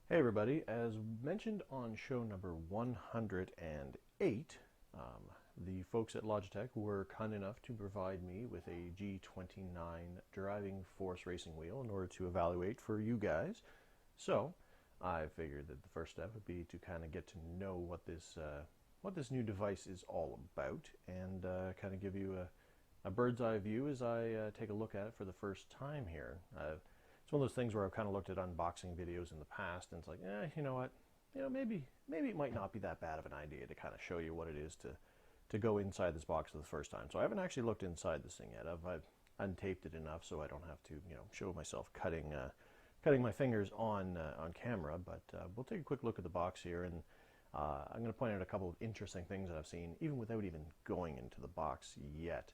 Hey everybody, as mentioned on show number 108, the folks at Logitech were kind enough to provide me with a G29 driving force racing wheel in order to evaluate for you guys. So I figured that the first step would be to kind of get to know what this new device is all about and kind of give you a bird's eye view as I take a look at it for the first time here. It's one of those things where I've kind of looked at unboxing videos in the past, and it's like, you know what, maybe it might not be that bad of an idea to kind of show you what it is to go inside this box for the first time. So I haven't actually looked inside this thing yet. I've untaped it enough so I don't have to show myself cutting my fingers on camera. But we'll take a quick look at the box here, and I'm going to point out a couple of interesting things that I've seen even without even going into the box yet.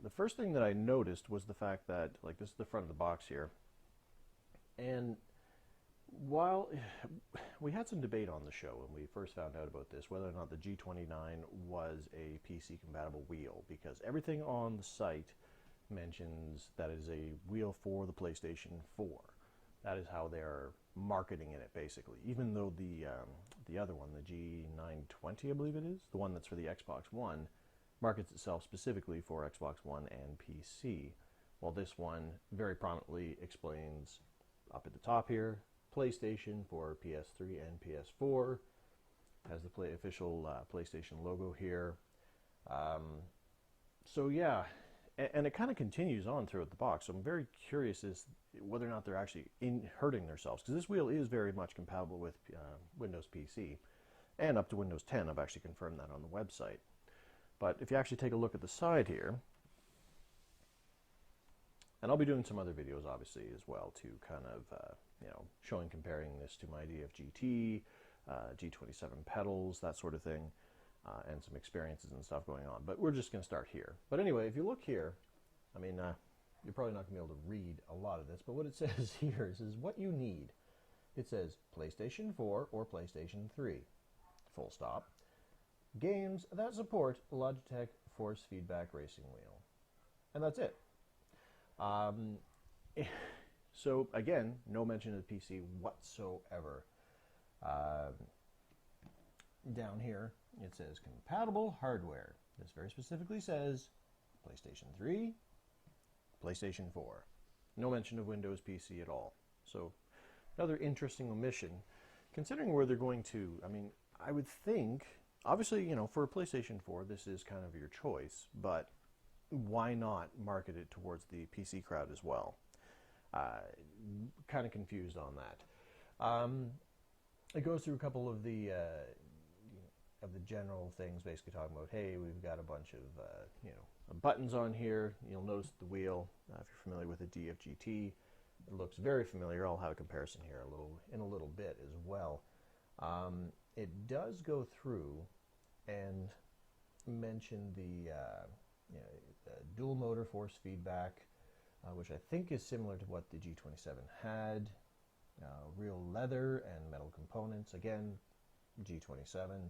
The first thing that I noticed was the fact that, like, this is the front of the box here, and while we had some debate on the show when we first found out about this, whether or not the G29 was a PC compatible wheel, because everything on the site mentions that it is a wheel for the PlayStation 4. That is how they're marketing it, basically. Even though the other one, the G920, I believe it is, the one that's for the Xbox One, markets itself specifically for Xbox One and PC, while this one very prominently explains up at the top here, PlayStation for PS3 and PS4, has the official PlayStation logo here. So yeah, and it kind of continues on throughout the box. So I'm very curious as whether or not they're actually hurting themselves, because this wheel is very much compatible with Windows PC and up to Windows 10. I've actually confirmed that on the website. But if you actually take a look at the side here, and I'll be doing some other videos obviously as well to kind of comparing this to my DFGT, G27 pedals, that sort of thing, and some experiences and stuff going on. But we're just going to start here. But anyway, if you look here, I mean, you're probably not going to be able to read a lot of this, but what it says here is what you need. It says PlayStation 4 or PlayStation 3, full stop. Games that support Logitech Force Feedback Racing Wheel. And that's it. So again, no mention of the PC whatsoever. Down here, it says compatible hardware. This very specifically says PlayStation 3, PlayStation 4. No mention of Windows PC at all. So another interesting omission, considering where they're going to. I mean, I would think, obviously, for a PlayStation 4, this is kind of your choice, but why not market it towards the PC crowd as well? Kind of confused on that. It goes through a couple of the general things, basically talking about, hey, we've got a bunch of buttons on here. You'll notice the wheel, if you're familiar with the DFGT, it looks very familiar. I'll have a comparison here in a little bit as well. It does go through and mention the dual motor force feedback, which I think is similar to what the G27 had. Real leather and metal components. Again, G27.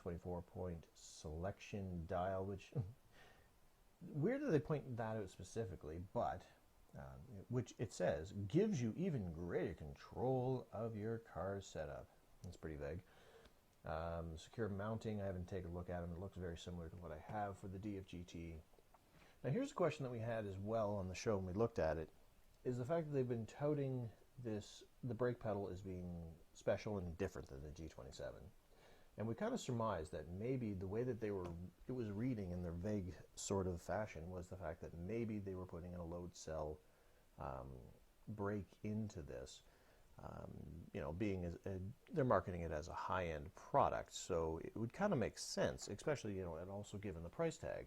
24-point selection dial, which where do they point that out specifically? But which it says gives you even greater control of your car's setup. That's pretty vague. Secure mounting, I haven't taken a look at them. It looks very similar to what I have for the DFGT. Now here's a question that we had as well on the show when we looked at it, is the fact that they've been touting the brake pedal as being special and different than the G27. And we kind of surmised that maybe the way that it was reading in their vague sort of fashion was the fact that maybe they were putting in a load cell brake into this. They're marketing it as a high-end product, so it would kind of make sense, especially, and also given the price tag.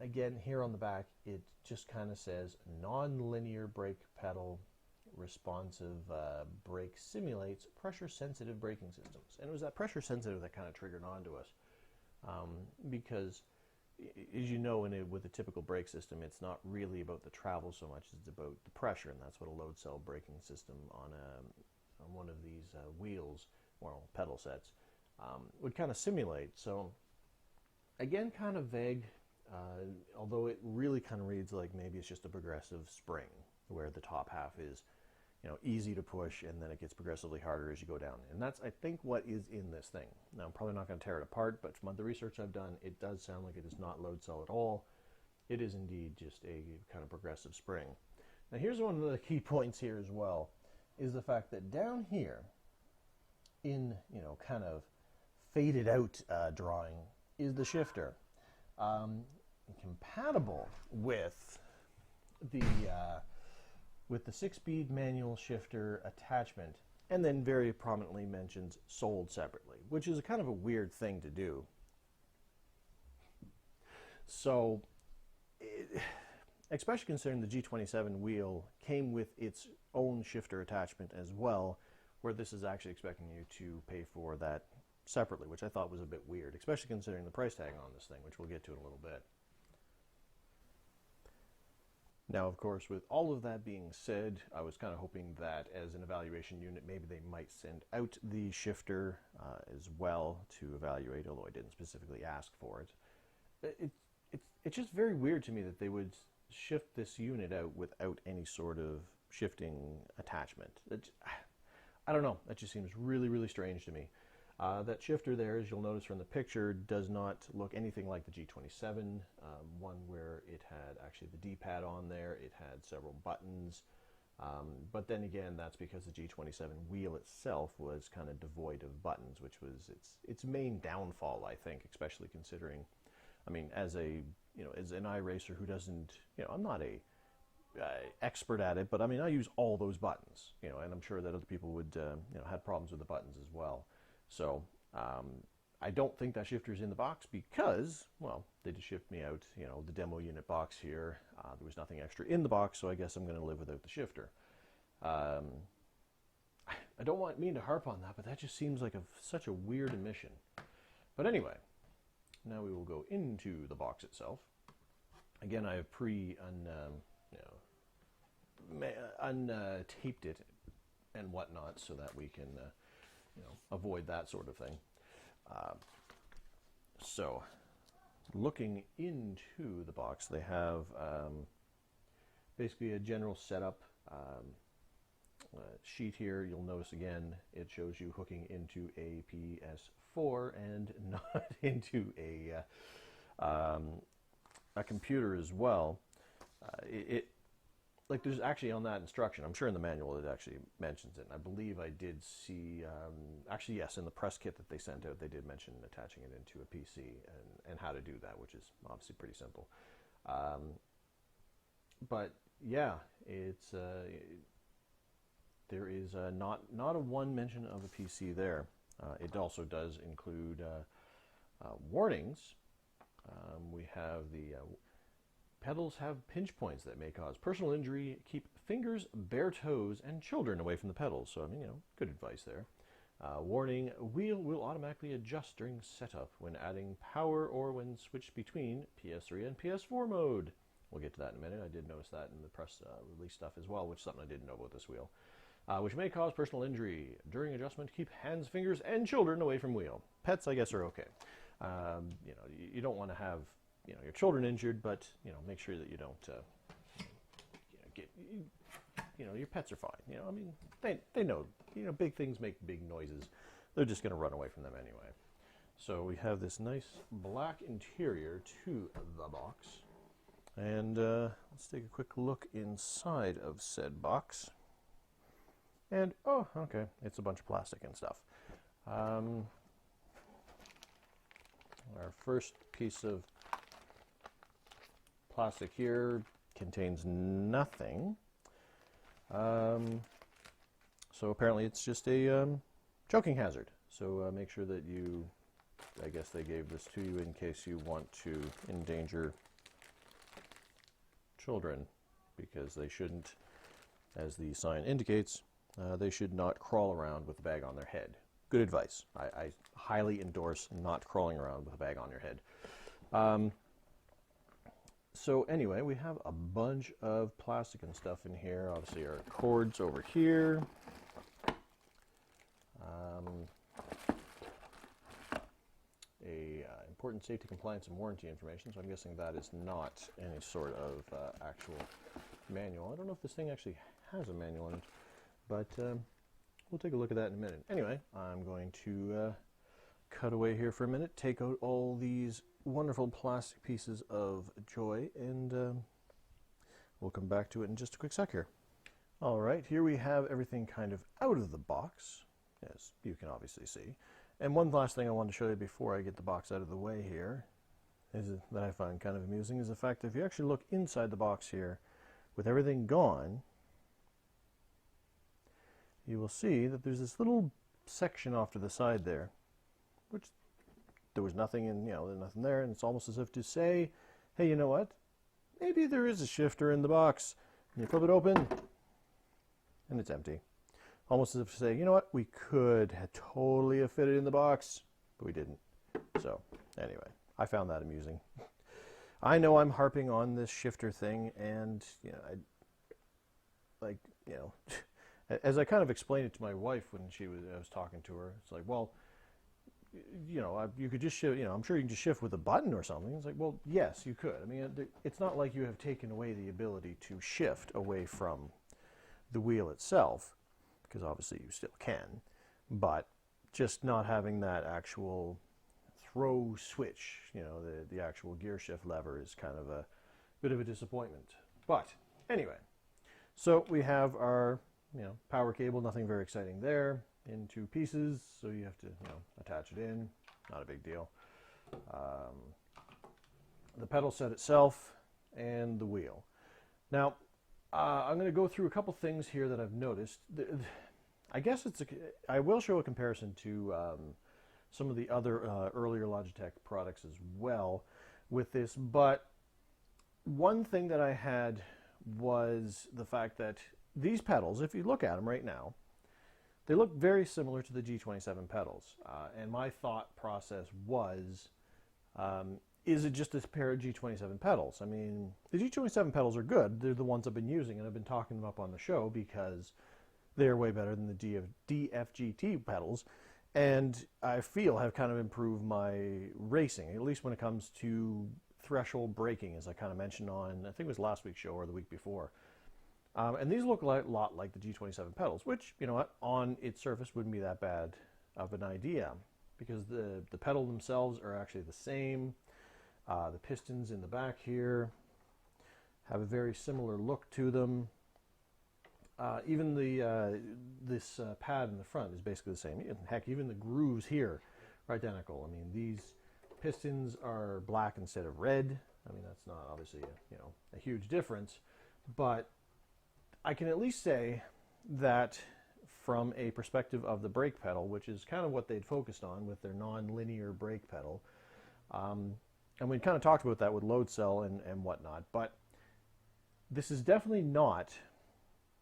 Again, here on the back, it just kind of says non-linear brake pedal responsive brake simulates pressure-sensitive braking systems. And it was that pressure-sensitive that kind of triggered onto us, because, as you know, with a typical brake system, it's not really about the travel so much as it's about the pressure, and that's what a load cell braking system on one of these wheels, or pedal sets, would kind of simulate. So, again, kind of vague, although it really kind of reads like maybe it's just a progressive spring, where the top half is easy to push, and then it gets progressively harder as you go down. And that's, I think, what is in this thing. Now, I'm probably not going to tear it apart, but from the research I've done, it does sound like it is not load cell at all. It is indeed just a kind of progressive spring. Now, here's one of the key points here as well, is the fact that down here, in, kind of faded out drawing, is the shifter. Compatible with the 6-speed manual shifter attachment, and then very prominently mentions sold separately, which is a kind of a weird thing to do. So, especially considering the G27 wheel came with its own shifter attachment as well, where this is actually expecting you to pay for that separately, which I thought was a bit weird, especially considering the price tag on this thing, which we'll get to in a little bit. Now, of course, with all of that being said, I was kind of hoping that as an evaluation unit, maybe they might send out the shifter as well to evaluate, although I didn't specifically ask for it. It's just very weird to me that they would shift this unit out without any sort of shifting attachment. I don't know. That just seems really, really strange to me. That shifter there, as you'll notice from the picture, does not look anything like the G27, one where it had actually the D-pad on there. It had several buttons. But then again, that's because the G27 wheel itself was kind of devoid of buttons, which was its main downfall, I think, especially considering, I mean, as an iRacer who doesn't, I'm not a expert at it, but I mean, I use all those buttons, and I'm sure that other people would, had problems with the buttons as well. So I don't think that shifter's in the box because, well, they just shipped me out, the demo unit box here. There was nothing extra in the box, so I guess I'm going to live without the shifter. I don't mean to harp on that, but that just seems like such a weird omission. But anyway, now we will go into the box itself. Again, I have untaped it and whatnot so that we can avoid that sort of thing. So, looking into the box, they have basically a general setup sheet here. You'll notice again, it shows you hooking into a PS4 and not into a computer as well. Like there's actually on that instruction, I'm sure in the manual it actually mentions it, and I believe I did see, actually yes, in the press kit that they sent out, they did mention attaching it into a PC and how to do that, which is obviously pretty simple. But yeah, it's there is not a one mention of a PC there. It also does include warnings. We have the pedals have pinch points that may cause personal injury. Keep fingers, bare toes, and children away from the pedals. So, I mean, good advice there. Warning, wheel will automatically adjust during setup when adding power or when switched between PS3 and PS4 mode. We'll get to that in a minute. I did notice that in the press release stuff as well, which is something I didn't know about this wheel. Which may cause personal injury. During adjustment, keep hands, fingers, and children away from wheel. Pets, I guess, are okay. You don't want to have your children injured, but make sure that you don't get your pets are fine. I mean, they know big things make big noises. They're just going to run away from them anyway. So we have this nice black interior to the box, and let's take a quick look inside of said box. And oh, okay, it's a bunch of plastic and stuff. Our first piece of plastic here contains nothing. So apparently it's just a choking hazard. So make sure that I guess they gave this to you in case you want to endanger children, because they shouldn't, as the sign indicates, they should not crawl around with a bag on their head. Good advice. I highly endorse not crawling around with a bag on your head. So anyway, we have a bunch of plastic and stuff in here. Obviously our cords over here. Important safety, compliance, and warranty information. So I'm guessing that is not any sort of actual manual. I don't know if this thing actually has a manual in it. but we'll take a look at that in a minute. Anyway, I'm going to cut away here for a minute, take out all these wonderful plastic pieces of joy, and we'll come back to it in just a quick sec here. All right, here we have everything kind of out of the box, as you can obviously see. And one last thing I want to show you before I get the box out of the way here is that I find kind of amusing is the fact that if you actually look inside the box here, with everything gone, you will see that there's this little section off to the side there, which there was nothing in, there's nothing there, and it's almost as if to say, hey, you know what? Maybe there is a shifter in the box. And you flip it open, and it's empty. Almost as if to say, you know what? We could have totally have fit it in the box, but we didn't. So, anyway, I found that amusing. I know I'm harping on this shifter thing, and, as I kind of explained it to my wife when I was talking to her, it's like, well, you could just shift, I'm sure you can just shift with a button or something. It's like, well, yes, you could. I mean, it's not like you have taken away the ability to shift away from the wheel itself, because obviously you still can, but just not having that actual throw switch, the actual gear shift lever is kind of a bit of a disappointment. But anyway, so we have our, power cable, nothing very exciting there, in two pieces, so you have to, attach it in, not a big deal. The pedal set itself and the wheel. Now, I'm going to go through a couple things here that I've noticed. I guess I will show a comparison to some of the other earlier Logitech products as well with this, but one thing that I had was the fact that these pedals, if you look at them right now, they look very similar to the G27 pedals. And my thought process was, is it just a pair of G27 pedals? I mean, the G27 pedals are good. They're the ones I've been using, and I've been talking them up on the show because they're way better than the DFGT pedals, and I feel have kind of improved my racing, at least when it comes to threshold braking, as I kind of mentioned on, I think it was last week's show or the week before. And these look a lot like the G27 pedals, which, on its surface wouldn't be that bad of an idea, because the pedal themselves are actually the same. The pistons in the back here have a very similar look to them. Even this pad in the front is basically the same. Heck, even the grooves here are identical. I mean, these pistons are black instead of red. I mean, that's not obviously a huge difference, but I can at least say that from a perspective of the brake pedal, which is kind of what they'd focused on with their non-linear brake pedal, and we kind of talked about that with load cell and whatnot, but this is definitely not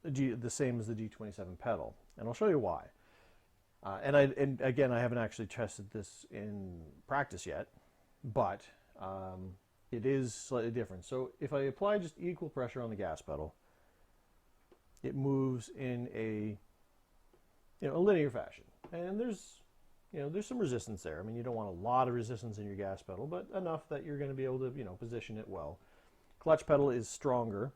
the same as the G27 pedal, and I'll show you why. And again, I haven't actually tested this in practice yet, but it is slightly different. So if I apply just equal pressure on the gas pedal, it moves in a linear fashion, and there's some resistance there. I mean, you don't want a lot of resistance in your gas pedal, but enough that you're going to be able to position it well. Clutch pedal is stronger,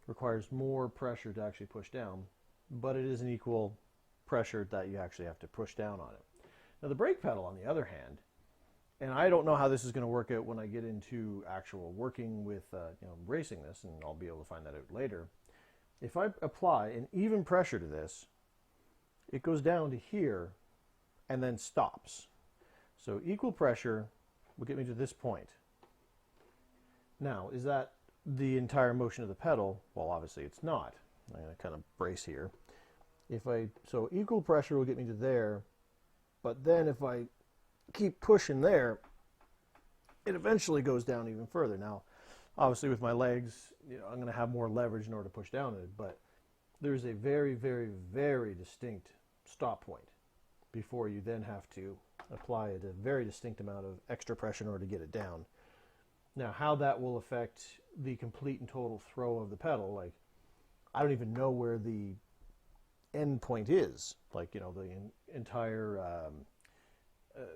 requires more pressure to actually push down, but it is an equal pressure that you actually have to push down on it. Now the brake pedal, on the other hand, and I don't know how this is going to work out when I get into actual working with racing this, and I'll be able to find that out later. If I apply an even pressure to this, it goes down to here and then stops. So equal pressure will get me to this point. Now, is that the entire motion of the pedal? Well, obviously it's not. I'm going to kind of brace here. So equal pressure will get me to there, but then if I keep pushing there, it eventually goes down even further. Now, obviously with my legs, I'm going to have more leverage in order to push down it, but there's a very, very, very distinct stop point before you then have to apply a very distinct amount of extra pressure in order to get it down. Now, how that will affect the complete and total throw of the pedal, I don't even know where the end point is, the entire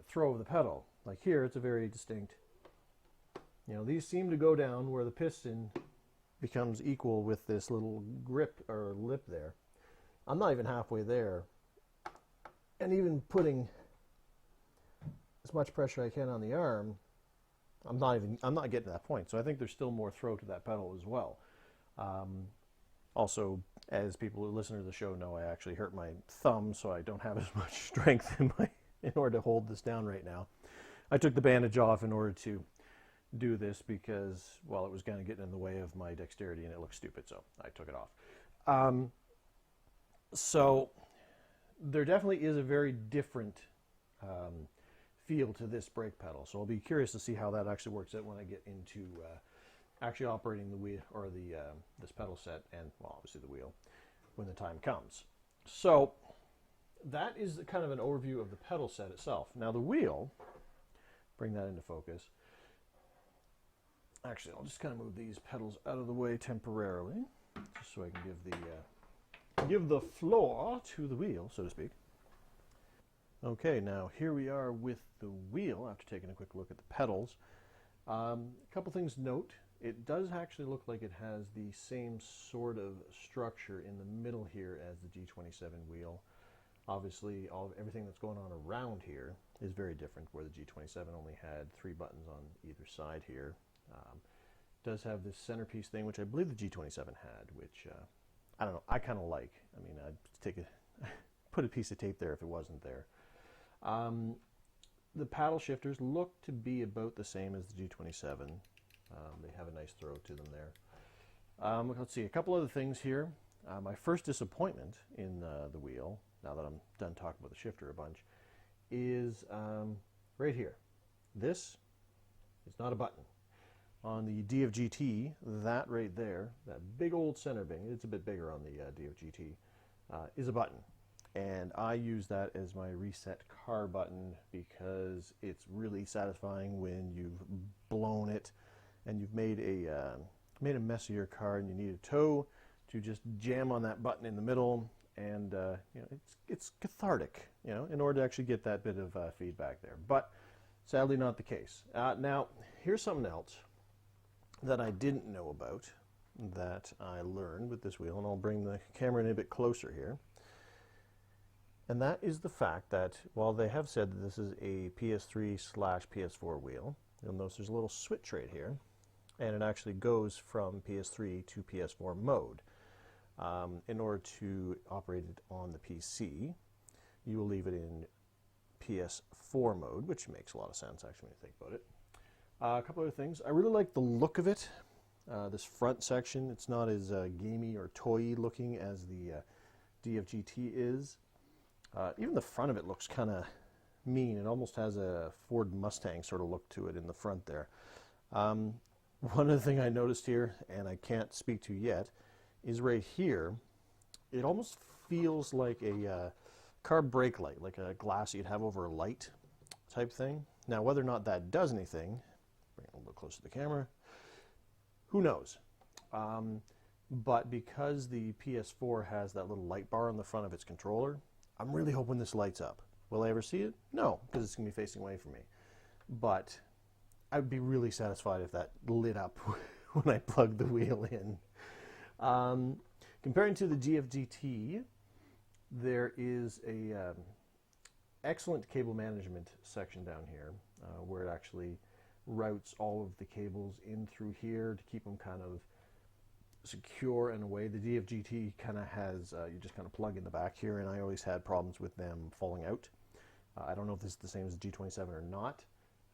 throw of the pedal. Like here, it's a very distinct, these seem to go down where the piston becomes equal with this little grip or lip there. I'm not even halfway there. And even putting as much pressure I can on the arm, I'm not getting to that point. So I think there's still more throw to that pedal as well. Also, as people who listen to the show know, I actually hurt my thumb, so I don't have as much strength in order to hold this down right now. I took the bandage off in order to do this because, well, it was kind of getting in the way of my dexterity and it looked stupid, so I took it off. So there definitely is a very different feel to this brake pedal. So I'll be curious to see how that actually works out when I get into actually operating the wheel or this pedal set and, well, obviously the wheel when the time comes. So that is kind of an overview of the pedal set itself. Now the wheel, bring that into focus. Actually, I'll just kind of move these pedals out of the way temporarily, just so I can give the floor to the wheel, so to speak. Okay, now here we are with the wheel after taking a quick look at the pedals. A couple things to note. It does actually look like it has the same sort of structure in the middle here as the G27 wheel. Obviously, everything that's going on around here is very different, where the G27 only had 3 buttons on either side here. Does have this centerpiece thing, which I believe the G27 had, which I don't know, I kind of like. I mean, I'd put a piece of tape there if it wasn't there. The paddle shifters look to be about the same as the G27. They have a nice throw to them there. Let's see, a couple other things here. My first disappointment in the wheel, now that I'm done talking about the shifter a bunch, is right here. This is not a button. On the DFGT, that right there, that big old center bing, it's a bit bigger on the DFGT, is a button. And I use that as my reset car button because it's really satisfying when you've blown it and you've made a mess of your car and you need a tow to just jam on that button in the middle, and you know, it's cathartic, you know, in order to actually get that bit of feedback there. But sadly not the case. Now, here's something else that I didn't know about that I learned with this wheel, and I'll bring the camera in a bit closer here. And that is the fact that while they have said that this is a PS3/PS4 wheel, you'll notice there's a little switch right here, and it actually goes from PS3 to PS4 mode. In order to operate it on the PC, you will leave it in PS4 mode, which makes a lot of sense actually when you think about it. A couple other things. I really like the look of it. This front section, it's not as gamey or toy looking as the DFGT is. Even the front of it looks kind of mean. It almost has a Ford Mustang sort of look to it in the front there. One other thing I noticed here, and I can't speak to yet, is right here, it almost feels like a car brake light, like a glass you'd have over a light type thing. Now, whether or not that does anything, bring it a little closer to the camera, who knows? But because the PS4 has that little light bar on the front of its controller, I'm really hoping this lights up. Will I ever see it? No, because it's going to be facing away from me. But I'd be really satisfied if that lit up when I plug the wheel in. Comparing to the DFGT, there is a excellent cable management section down here where it actually routes all of the cables in through here to keep them kind of secure in a way. The DFGT kind of has, you just kind of plug in the back here, and I always had problems with them falling out. I don't know if this is the same as the G27 or not.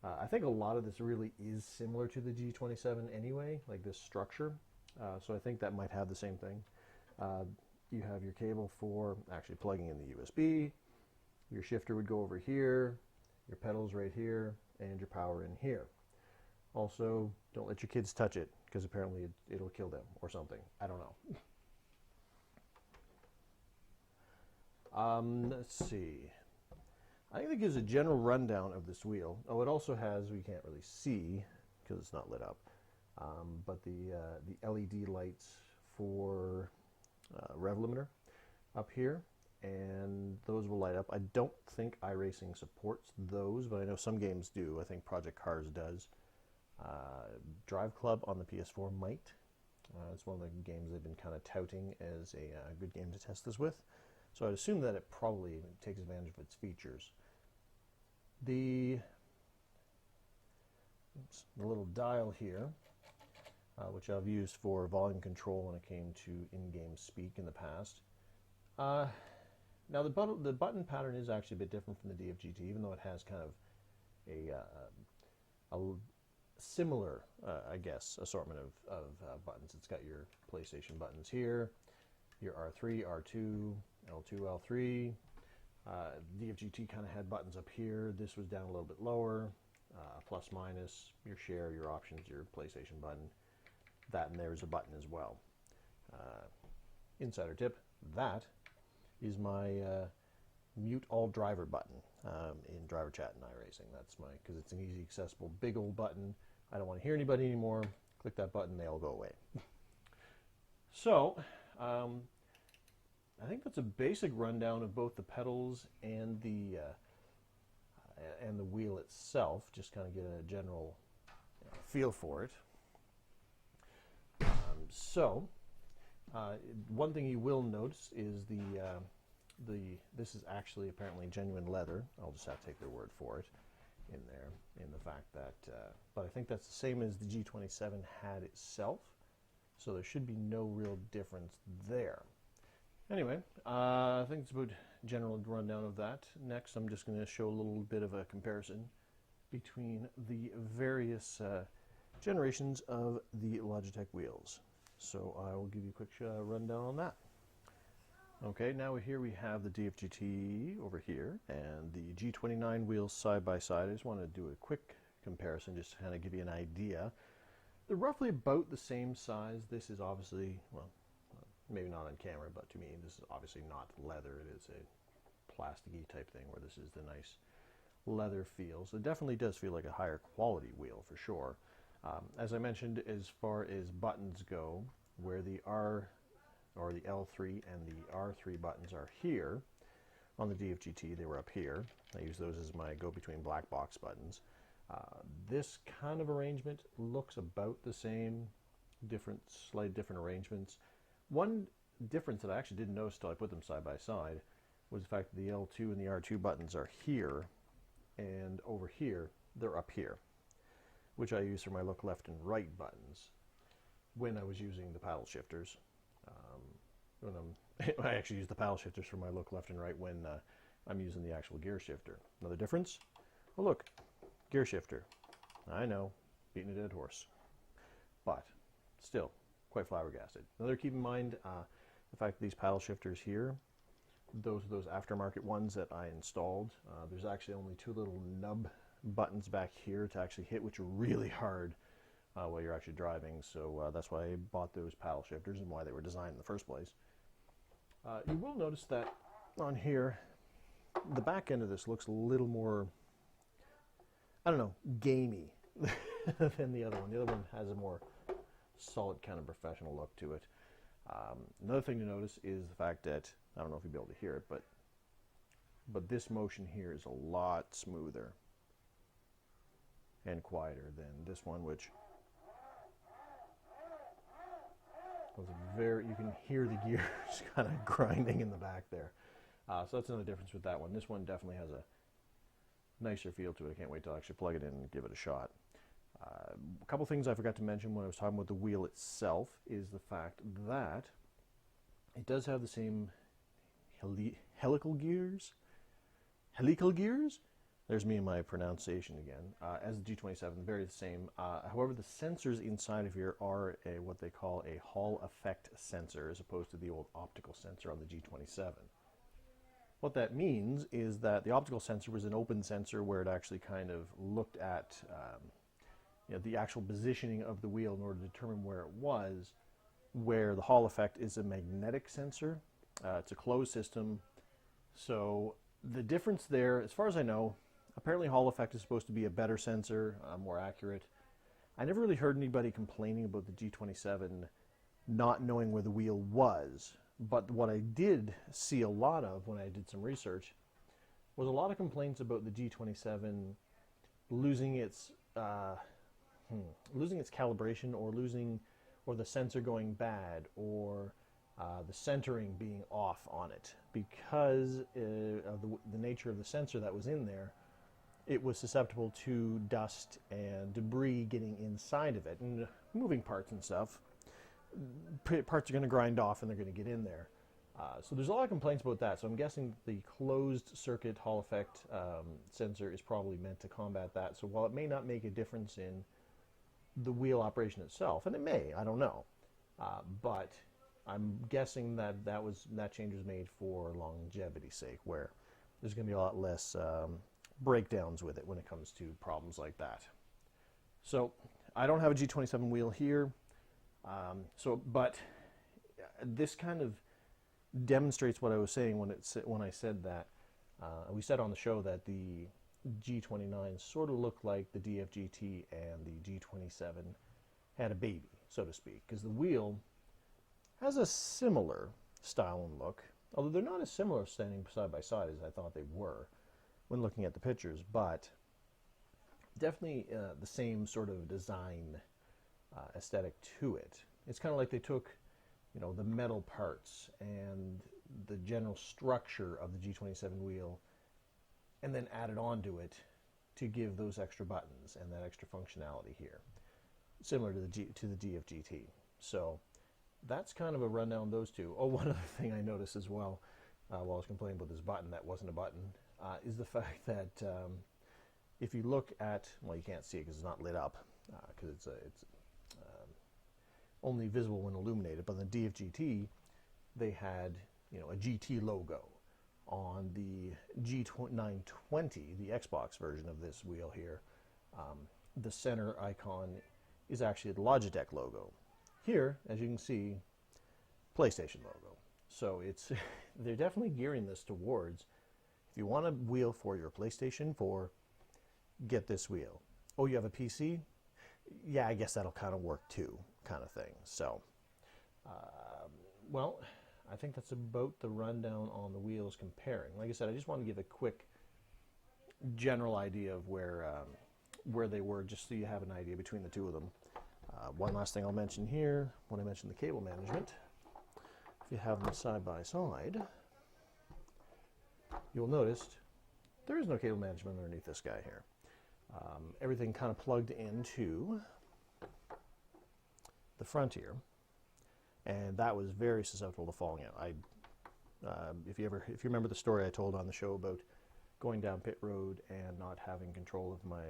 I think a lot of this really is similar to the G27 anyway, like this structure. So I think that might have the same thing. You have your cable for actually plugging in the USB. Your shifter would go over here, your pedals right here, and your power in here. Also, don't let your kids touch it, because apparently it'll kill them or something. I don't know. Let's see. I think it gives a general rundown of this wheel. Oh, it also has, we can't really see because it's not lit up, but the LED lights for rev limiter up here, and those will light up. I don't think iRacing supports those, but I know some games do. I think Project Cars does. Drive Club on the PS4 might. It's one of the games they've been kind of touting as a good game to test this with. So I'd assume that it probably takes advantage of its features. The little dial here, which I've used for volume control when it came to in-game speak in the past. Now the button pattern is actually a bit different from the DFGT, even though it has kind of a similar, I guess, assortment of buttons. It's got your PlayStation buttons here, your R3, R2, L2, L3. DFGT kind of had buttons up here. This was down a little bit lower. Plus, minus, your share, your options, your PlayStation button. That and there's a button as well. Insider tip, that is my mute all driver button in driver chat and iRacing. That's my, because it's an easy accessible big old button. I don't want to hear anybody anymore. Click that button, they all go away. So I think that's a basic rundown of both the pedals and the wheel itself. Just kind of get a general feel for it. One thing you will notice is this is actually apparently genuine leather. I'll just have to take their word for it in there, in the fact that, but I think that's the same as the G27 had itself, so there should be no real difference there. Anyway, I think it's a good general rundown of that. Next, I'm just going to show a little bit of a comparison between the various generations of the Logitech wheels. So I will give you a quick rundown on that. Okay, now here we have the DFGT over here and the G29 wheels side by side. I just want to do a quick comparison just to kind of give you an idea. They're roughly about the same size. This is obviously, well, maybe not on camera, but to me this is obviously not leather. It is a plasticky type thing, where this is the nice leather feel. So it definitely does feel like a higher quality wheel for sure. As I mentioned, as far as buttons go, where the R or the L3 and the R3 buttons are here, on the DFGT they were up here. I use those as my go-between black box buttons. This kind of arrangement looks about the same, slight different arrangements. One difference that I actually didn't notice until I put them side by side was the fact that the L2 and the R2 buttons are here, and over here they're up here, which I use for my look left and right buttons when I was using the paddle shifters. I actually use the paddle shifters for my look left and right when I'm using the actual gear shifter. Another difference? Oh look, gear shifter. I know, beating a dead horse, but still quite flabbergasted. Another keep in mind, the fact that these paddle shifters here, those aftermarket ones that I installed, there's actually only two little nub buttons back here to actually hit, which are really hard while you're actually driving. So that's why I bought those paddle shifters and why they were designed in the first place. You will notice that on here, the back end of this looks a little more, I don't know, gamey than the other one. The other one has a more solid kind of professional look to it. Another thing to notice is the fact that, I don't know if you'll be able to hear it, but this motion here is a lot smoother and quieter than this one, which was you can hear the gears kind of grinding in the back there. So that's another difference with that one. This one definitely has a nicer feel to it. I can't wait to actually plug it in and give it a shot. A couple things I forgot to mention when I was talking about the wheel itself is the fact that it does have the same helical gears. There's me and my pronunciation again. As the G27, very the same. However, the sensors inside of here are what they call a Hall effect sensor, as opposed to the old optical sensor on the G27. What that means is that the optical sensor was an open sensor where it actually kind of looked at the actual positioning of the wheel in order to determine where it was, where the Hall effect is a magnetic sensor. It's a closed system. So the difference there, as far as I know, apparently Hall effect is supposed to be a better sensor, more accurate. I never really heard anybody complaining about the G27 not knowing where the wheel was, but what I did see a lot of when I did some research was a lot of complaints about the G27 losing its calibration, or the sensor going bad, or the centering being off on it. Because of the nature of the sensor that was in there, it was susceptible to dust and debris getting inside of it. And moving parts and stuff, parts are going to grind off and they're going to get in there. So there's a lot of complaints about that. So I'm guessing the closed circuit Hall effect sensor is probably meant to combat that. So while it may not make a difference in the wheel operation itself, and it may, I don't know, but I'm guessing that that change was made for longevity's sake, where there's going to be a lot less breakdowns with it when it comes to problems like that. So I don't have a G27 wheel here, but this kind of demonstrates what I was saying when I said that we said on the show that the G29 sort of looked like the DFGT and the G27 had a baby, so to speak, because the wheel has a similar style and look, although they're not as similar standing side by side as I thought they were when looking at the pictures, but definitely the same sort of design aesthetic to it. It's kind of like they took, you know, the metal parts and the general structure of the G27 wheel and then added onto it to give those extra buttons and that extra functionality here, similar to the DFGT. So that's kind of a rundown of those two. Oh, one other thing I noticed as well while I was complaining about this button that wasn't a button is the fact that if you look at, well, you can't see it because it's not lit up because it's only visible when illuminated, but the DFGT, they had, you know, a GT logo. On the G2920, the Xbox version of this wheel here, the center icon is actually the Logitech logo. Here, as you can see, PlayStation logo. So it's they're definitely gearing this towards, if you want a wheel for your PlayStation 4, get this wheel. Oh, you have a PC? Yeah, I guess that'll kind of work too, kind of thing. So, well, I think that's about the rundown on the wheels comparing. Like I said, I just want to give a quick general idea of where they were, just so you have an idea between the two of them. One last thing I'll mention here, when I mentioned the cable management, if you have them side by side, you'll notice there is no cable management underneath this guy here. Everything kind of plugged into the front here, and that was very susceptible to falling out. If you remember the story I told on the show about going down pit road and not having control of my,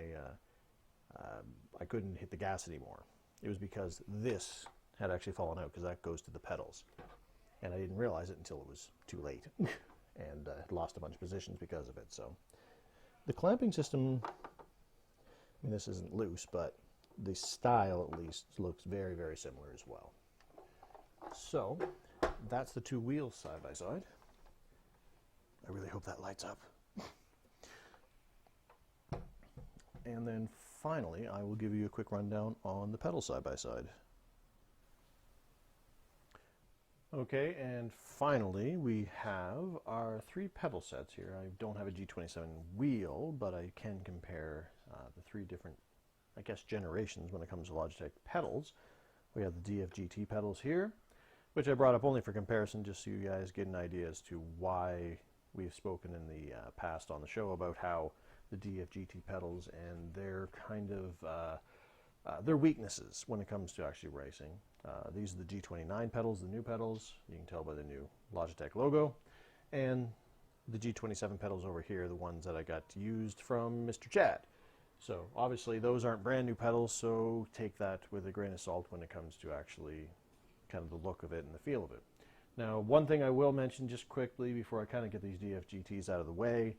I couldn't hit the gas anymore. It was because this had actually fallen out, because that goes to the pedals, and I didn't realize it until it was too late, and lost a bunch of positions because of it. So the clamping system, I mean, this isn't loose, but the style at least looks very, very similar as well. So that's the two wheels side by side. I really hope that lights up. And then finally, I will give you a quick rundown on the pedals side by side. Okay, and finally we have our three pedal sets here. I don't have a G27 wheel, but I can compare the three different, I guess, generations when it comes to Logitech pedals. We have the DFGT pedals here, which I brought up only for comparison, just so you guys get an idea as to why we've spoken in the past on the show about how the DFGT pedals and their kind of their weaknesses when it comes to actually racing. These are the G29 pedals, the new pedals. You can tell by the new Logitech logo. And the G27 pedals over here, the ones that I got used from Mr. Chad. So obviously those aren't brand new pedals, so take that with a grain of salt when it comes to actually kind of the look of it and the feel of it. Now, one thing I will mention just quickly before I kind of get these DFGTs out of the way,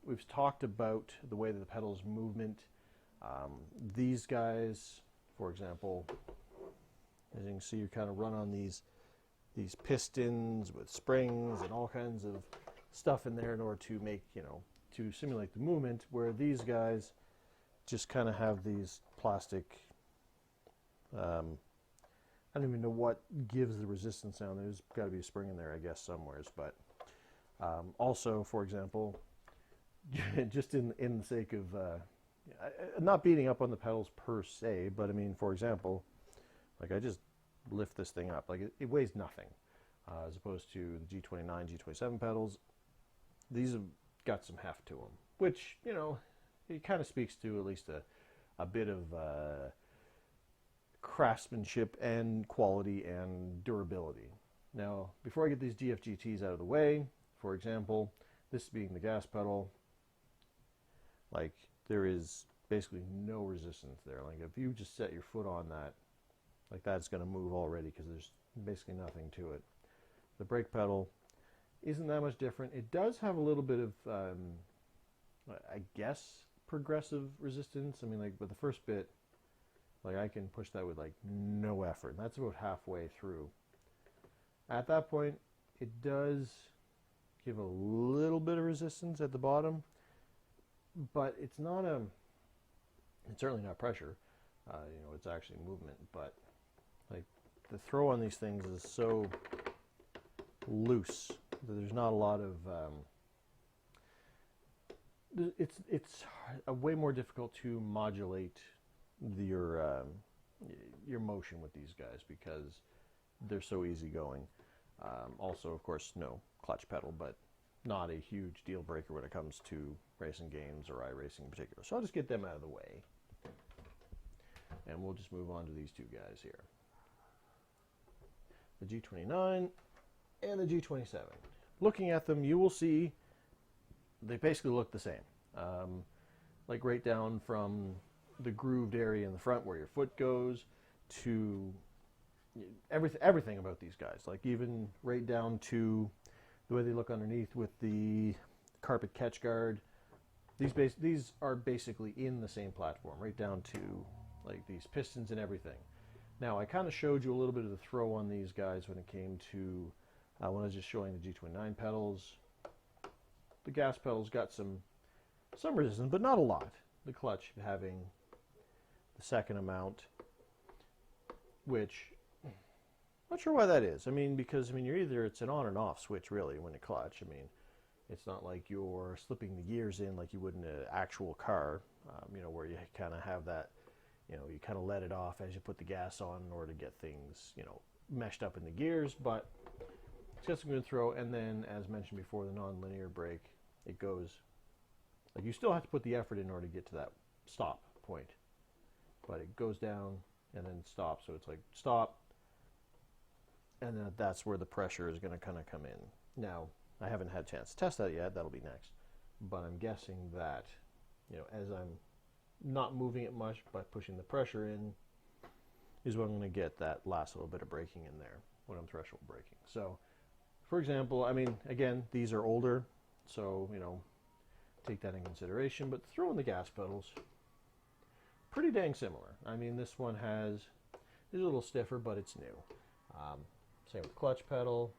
we've talked about the way that the pedals movement. These guys, for example, as you can see, you kind of run on these pistons with springs and all kinds of stuff in there in order to make, you know, to simulate the movement, where these guys just kind of have these plastic, I don't even know what gives the resistance down. There's got to be a spring in there, I guess, somewheres. But also, for example, just in the sake of not beating up on the pedals per se, but I mean, for example, like I just lift this thing up, like it weighs nothing. as opposed to the G29, G27 pedals. These have got some heft to them, which, you know, it kind of speaks to at least a bit of craftsmanship and quality and durability. Now, before I get these DFGTs out of the way, for example, this being the gas pedal, like, there is basically no resistance there. Like, if you just set your foot on that, like, that's going to move already because there's basically nothing to it. The brake pedal isn't that much different. It does have a little bit of, I guess, progressive resistance. I mean, like, with the first bit, like, I can push that with, like, no effort. And that's about halfway through. At that point, it does give a little bit of resistance at the bottom, but it's not it's certainly not pressure. You know, it's actually movement, but, like, the throw on these things is so loose that there's not a lot of, it's way more difficult to modulate your motion with these guys because they're so easygoing. Also, of course, no clutch pedal, but not a huge deal breaker when it comes to racing games or iRacing in particular. So I'll just get them out of the way, and we'll just move on to these two guys here. The G29 and the G27. Looking at them, you will see they basically look the same. Like, right down from the grooved area in the front where your foot goes to everything about these guys. Like, even right down to the way they look underneath with the carpet catch guard. These are basically in the same platform, right down to, like, these pistons and everything. Now, I kind of showed you a little bit of the throw on these guys when it came to when I was just showing the G29 pedals. The gas pedals got some resistance, but not a lot. The clutch having the second amount, which I'm not sure why that is. I mean, because, I mean, it's an on and off switch really when you clutch. I mean, it's not like you're slipping the gears in like you would in an actual car, you know, where you kind of have that, you know, you kind of let it off as you put the gas on in order to get things, you know, meshed up in the gears. But it's got some good throw, and then, as mentioned before, the non-linear brake, it goes, like, you still have to put the effort in order to get to that stop point, but it goes down and then stops. So it's like stop, and then that's where the pressure is going to kind of come in. Now, I haven't had a chance to test that yet. That'll be next. But I'm guessing that, you know, as I'm not moving it much by pushing the pressure in, is when I'm going to get that last little bit of braking in there when I'm threshold braking. So, for example, I mean, again, these are older, so, you know, take that in consideration. But throwing the gas pedals, pretty dang similar. I mean, this one is a little stiffer, but it's new. Same with the clutch pedal.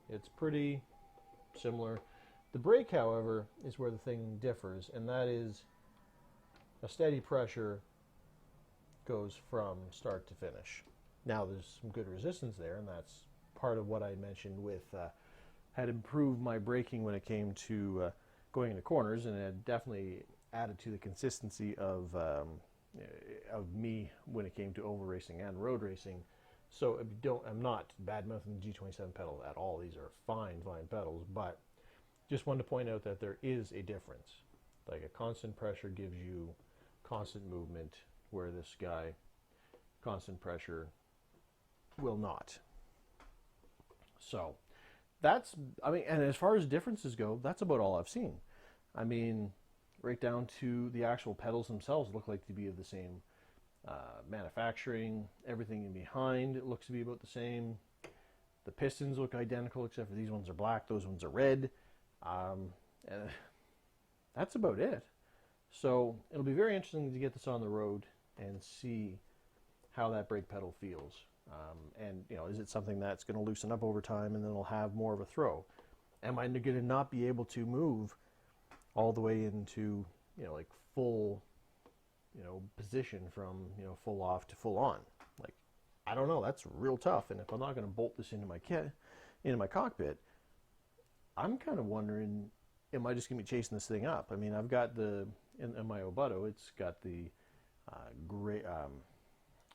It's pretty similar. The brake, however, is where the thing differs, and that is a steady pressure goes from start to finish. Now, there's some good resistance there, and that's part of what I mentioned with had improved my braking when it came to going into corners, and it had definitely added to the consistency of me when it came to over racing and road racing. So I'm not bad-mouthing the G27 pedal at all. These are fine pedals, but just wanted to point out that there is a difference. Like, a constant pressure gives you constant movement, where this guy, constant pressure, will not. So that's, I mean, and as far as differences go, that's about all I've seen. I mean, right down to the actual pedals themselves look like to be of the same manufacturing. Everything in behind, it looks to be about the same. The pistons look identical, except for these ones are black, those ones are red. And that's about it. So it'll be very interesting to get this on the road and see how that brake pedal feels. And, you know, is it something that's going to loosen up over time and then it'll have more of a throw? Am I going to not be able to move all the way into, you know, like full, you know, position from, you know, full off to full on? Like, I don't know. That's real tough. And if I'm not going to bolt this into my cockpit, I'm kind of wondering, am I just going to be chasing this thing up? I mean, I've got in my Obutto, it's got the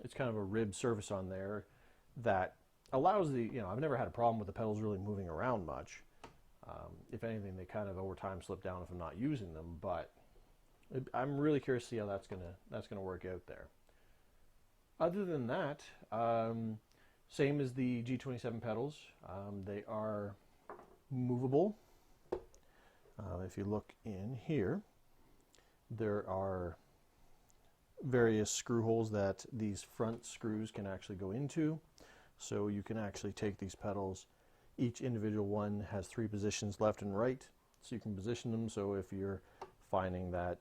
it's kind of a rib surface on there that allows the, I've never had a problem with the pedals really moving around much. If anything, they kind of over time slip down if I'm not using them, but I'm really curious to see how that's gonna work out there. Other than that, same as the G27 pedals, they are movable. If you look in here, there are various screw holes that these front screws can actually go into. So you can actually take these pedals. Each individual one has 3 positions, left and right, so you can position them. So if you're finding that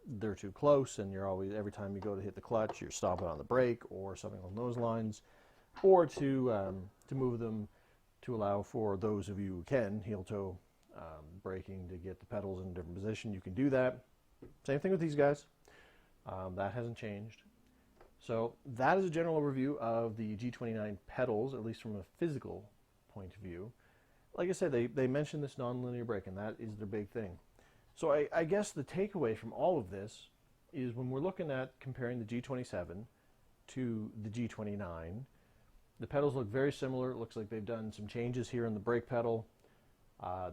they're too close and you're always, every time you go to hit the clutch, you're stomping on the brake or something along those lines, or to move them to allow for those of you who can heel toe braking to get the pedals in a different position, you can do that. Same thing with these guys. That hasn't changed. So that is a general overview of the G29 pedals, at least from a physical point of view. Like I said, they mentioned this nonlinear brake, and that is their big thing. So I guess the takeaway from all of this is when we're looking at comparing the G27 to the G29, the pedals look very similar. It looks like they've done some changes here in the brake pedal.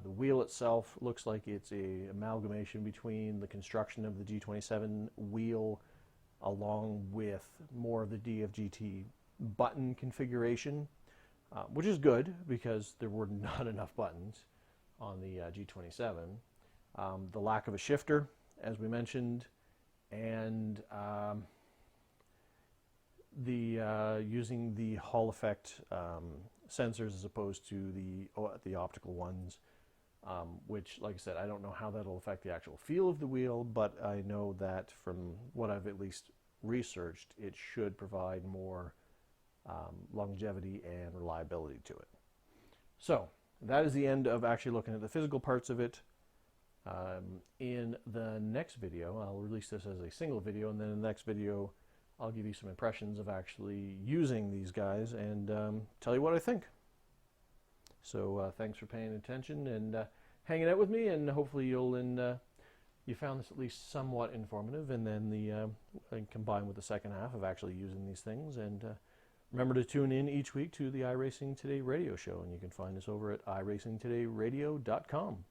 The wheel itself looks like it's an amalgamation between the construction of the G27 wheel along with more of the DFGT button configuration, which is good because there were not enough buttons on the G27. The lack of a shifter, as we mentioned, and using the Hall effect sensors as opposed to the optical ones, which, like I said, I don't know how that'll affect the actual feel of the wheel, but I know that from what I've at least researched, it should provide more longevity and reliability to it. So that is the end of actually looking at the physical parts of it. In the next video, I'll release this as a single video, and then in the next video I'll give you some impressions of actually using these guys and tell you what I think. So thanks for paying attention and hanging out with me, and hopefully you found this at least somewhat informative, and then combined with the second half of actually using these things. And remember to tune in each week to the iRacing Today radio show, and you can find us over at iracingtodayradio.com.